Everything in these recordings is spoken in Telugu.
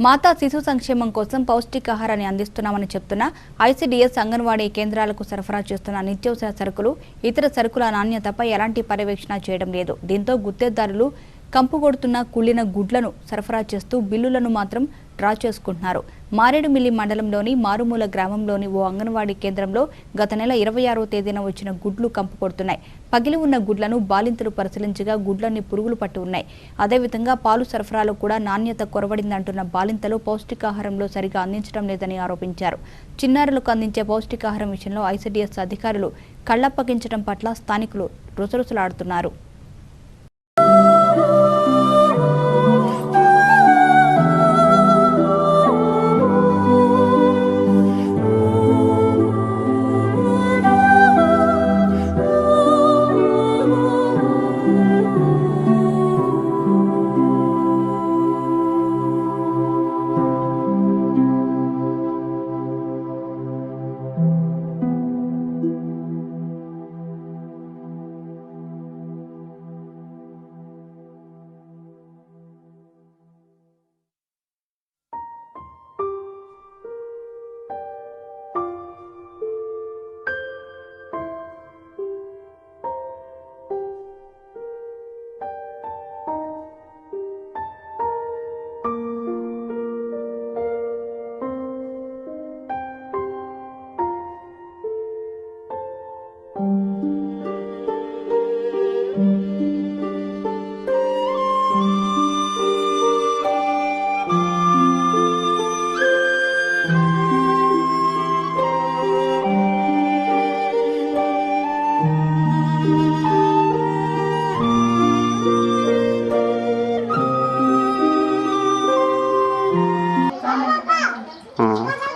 మాతా శిశు సంక్షేమం కోసం పౌష్టికాహారాన్ని అందిస్తున్నామని చెప్తున్న ఐసీడీఎస్ అంగన్వాడీ కేంద్రాలకు సరఫరా చేస్తున్న నిత్యావసర సరుకులు, ఇతర సరుకుల నాణ్యతపై ఎలాంటి పర్యవేక్షణ చేయడం లేదు. దీంతో గుత్తేదారులు కంపుకొడుతున్న కుళ్ళిన గుడ్లను సరఫరా చేస్తూ బిల్లులను మాత్రం డ్రా చేసుకుంటున్నారు. మారేడుమిల్లి మండలంలోని మారుమూల గ్రామంలోని ఓ అంగన్వాడీ కేంద్రంలో గత నెల 26వ తేదీన వచ్చిన గుడ్లు కంపుకొడుతున్నాయి. పగిలి ఉన్న గుడ్లను బాలింతలు పరిశీలించగా గుడ్లన్నీ పురుగులు పట్టి ఉన్నాయి. అదేవిధంగా పాలు సరఫరాలో కూడా నాణ్యత కొరవడిందంటున్న బాలింతలు పౌష్టికాహారంలో సరిగా అందించడం లేదని ఆరోపించారు. చిన్నారులకు అందించే పౌష్టికాహారం విషయంలో ఐసీడీఎస్ అధికారులు కళ్లప్పగించడం పట్ల స్థానికులు రుసరుసలాడుతున్నారు.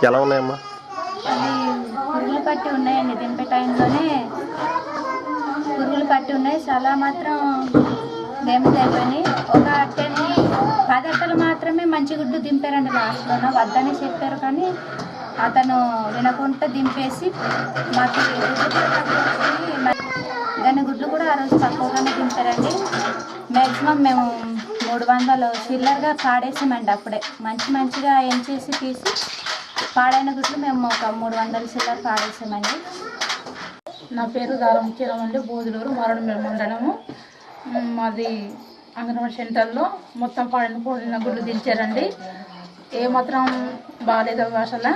ఎలా ఉన్నాయమ్మా? పురుగులు పట్టి ఉన్నాయండి. దింపే టైంలోనే పురుగులు పట్టి ఉన్నాయి. చాలా మాత్రం డ్యామేజ్ అయిపోయినాయి. ఒక 10 అట్టలు మాత్రమే మంచి గుడ్డు దింపారండి. లాస్ట్లోనే వద్దని చెప్పారు కానీ అతను వినకుండా దింపేసి మాకు దాని గుడ్లు కూడా ఆ రోజు తక్కువగానే దింపారండి. మ్యాక్సిమం మేము 300 చిల్లరగా పాడేసామండి. అప్పుడే మంచిగా ఏం చేసి తీసి పాడైన గుడ్లు మేము ఒక 300 చిల్లర పాడేసామండి. నా పేరు దారముఖ్యరావు అండి. బోధులూరు మారేడుమిల్లి మండలము. మాది అంగన్వాడీ సెంటర్లో మొత్తం పాడిన గుడ్లు దించారండి. ఏమాత్రం బాగాలేదు అసలు.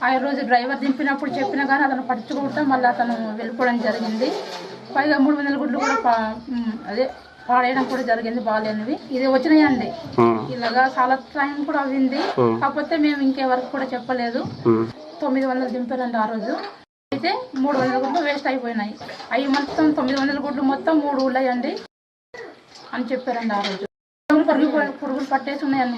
ఆ రోజు డ్రైవర్ దింపినప్పుడు చెప్పినా కానీ అతను పట్టించుకుంటా మళ్ళీ అతను వెళ్ళిపోవడం జరిగింది. పైగా 300 గుడ్లు కూడా పాడేయడం కూడా జరిగింది. బాగాలేనివి ఇది వచ్చినాయండి. ఇలాగా చాలా టైం కూడా అయింది. కాకపోతే మేము ఇంకెవరకు కూడా చెప్పలేదు. 900 దింపారండి ఆ రోజు. అయితే 300 గుడ్లు వేస్ట్ అయిపోయినాయి. అవి మొత్తం 900 గుడ్లు మొత్తం 3 ఊళ్ళయండి అని చెప్పారండి ఆ రోజు. పురుగులు పట్టేసి ఉన్నాయండి.